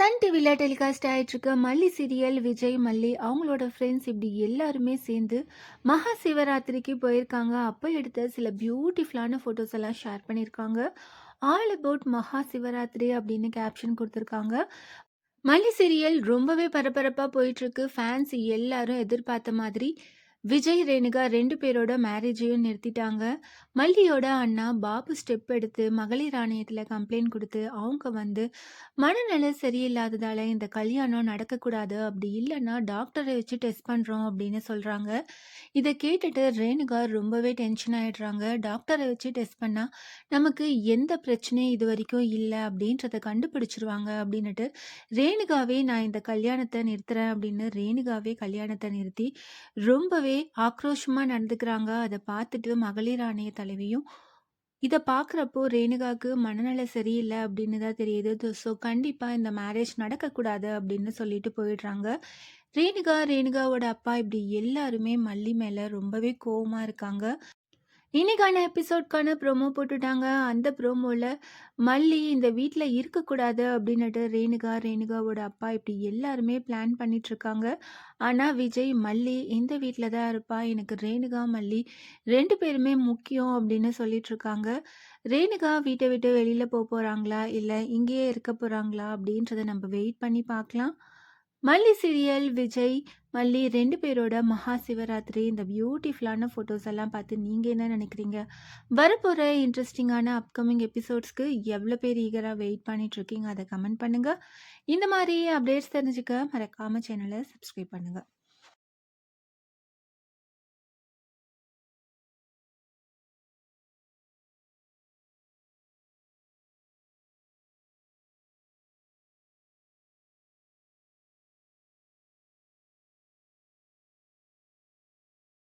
Sun டிவில telecast ஆயிட்டிருக்க மல்லி serial Vijay, மல்லி அவங்களோட ஃப்ரெண்ட்ஸ் இப்படி எல்லாருமே சேர்ந்து மகா சிவராத்திரிக்கு போயிருக்காங்க. அப்போ எடுத்த சில பியூட்டிஃபுல்லான ஃபோட்டோஸ் எல்லாம் ஷேர் பண்ணியிருக்காங்க. ஆல் அபவுட் மகா சிவராத்திரி அப்படின்னு கேப்ஷன் கொடுத்துருக்காங்க. மல்லி சீரியல் ரொம்பவே பரபரப்பா போயிட்டுருக்கு. ஃபேன்ஸ் எல்லாரும் எதிர்பார்த்த மாதிரி விஜய், ரேணுகா 2 பேரோட மேரேஜையும் நிறுத்திட்டாங்க. மல்லியோட அண்ணா பாபு ஸ்டெப் எடுத்து மகளிர் ஆணையத்தில கம்ப்ளைண்ட் குடுத்து, அவங்க வந்து மனநல சரியில்லாததால இந்த கல்யாணம் நடக்கக்கூடாது. அப்படி இல்லன்னா டாக்டர வச்சு டெஸ்ட் பண்றோம் அப்படின்னு சொல்றாங்க. இத கேட்டுட்டு ரேணுகா ரொம்பவே டென்ஷன் ஆயிடுறாங்க. டாக்டர வச்சு டெஸ்ட் பண்ணா நமக்கு எந்த பிரச்சனையும் இதுவரைக்கும் இல்ல அப்படின்றத கண்டுபிடிச்சுருவாங்க அப்படின்னுட்டு ரேணுகாவே நான் இந்த கல்யாணத்த நிறுத்துறேன் அப்படின்னு ரேணுகாவே கல்யாணத்த நிறுத்தி ரொம்பவே ஆக்ரோஷமா நடந்துக்கிறாங்க. அத பார்த்துட்டு மகளிர் ஆணைய தலைவியும் இத பார்க்குறப்போ ரேணுகாக்கு மனநல சரியில்ல அப்படின்னு தான் தெரியுது. ஸோ கண்டிப்பா இந்த மேரேஜ் நடக்கக்கூடாது அப்படின்னு சொல்லிட்டு போயிடுறாங்க. ரேணுகாவோட அப்பா இப்படி எல்லாருமே மல்லி மேல ரொம்பவே கோவமா இருக்காங்க. இன்னைக்கான எபிசோட்கான ப்ரோமோ போட்டுட்டாங்க. அந்த ப்ரோமோல மல்லி இந்த வீட்ல இருக்கக்கூடாது அப்படின்னுட்டு ரேணுகாவோட அப்பா இப்படி எல்லாருமே பிளான் பண்ணிட்டு இருக்காங்க. ஆனா விஜய், மல்லி இந்த வீட்ல தான் இருப்பா. எனக்கு ரேணுகா, மல்லி 2 பேருமே முக்கியம் அப்படின்னு சொல்லிட்டு இருக்காங்க. ரேணுகா வீட்ட விட்டு வெளியில போறாங்களா? இல்ல இங்கேயே இருக்க போறாங்களா? அப்படின்றத நம்ம வெயிட் பண்ணி பார்க்கலாம். மல்லி சீரியல் விஜய், மல்லி 2 பேரோட மகா சிவராத்திரி இந்த பியூட்டிஃபுல்லான ஃபோட்டோஸ் எல்லாம் பார்த்து நீங்க என்ன நினைக்கிறீங்க? வரப்போற இன்ட்ரெஸ்டிங்கான அப்கமிங் எபிசோட்ஸ்க்கு எவ்வளோ பேர் ஈகரா வெயிட் பண்ணிட்டு இருக்கீங்க? அத கமெண்ட் பண்ணுங்க. இந்த மாரி அப்டேட்ஸ் தெரிஞ்சுக்க மறக்காம சேனல சப்ஸ்கிரைப் பண்ணுங்க.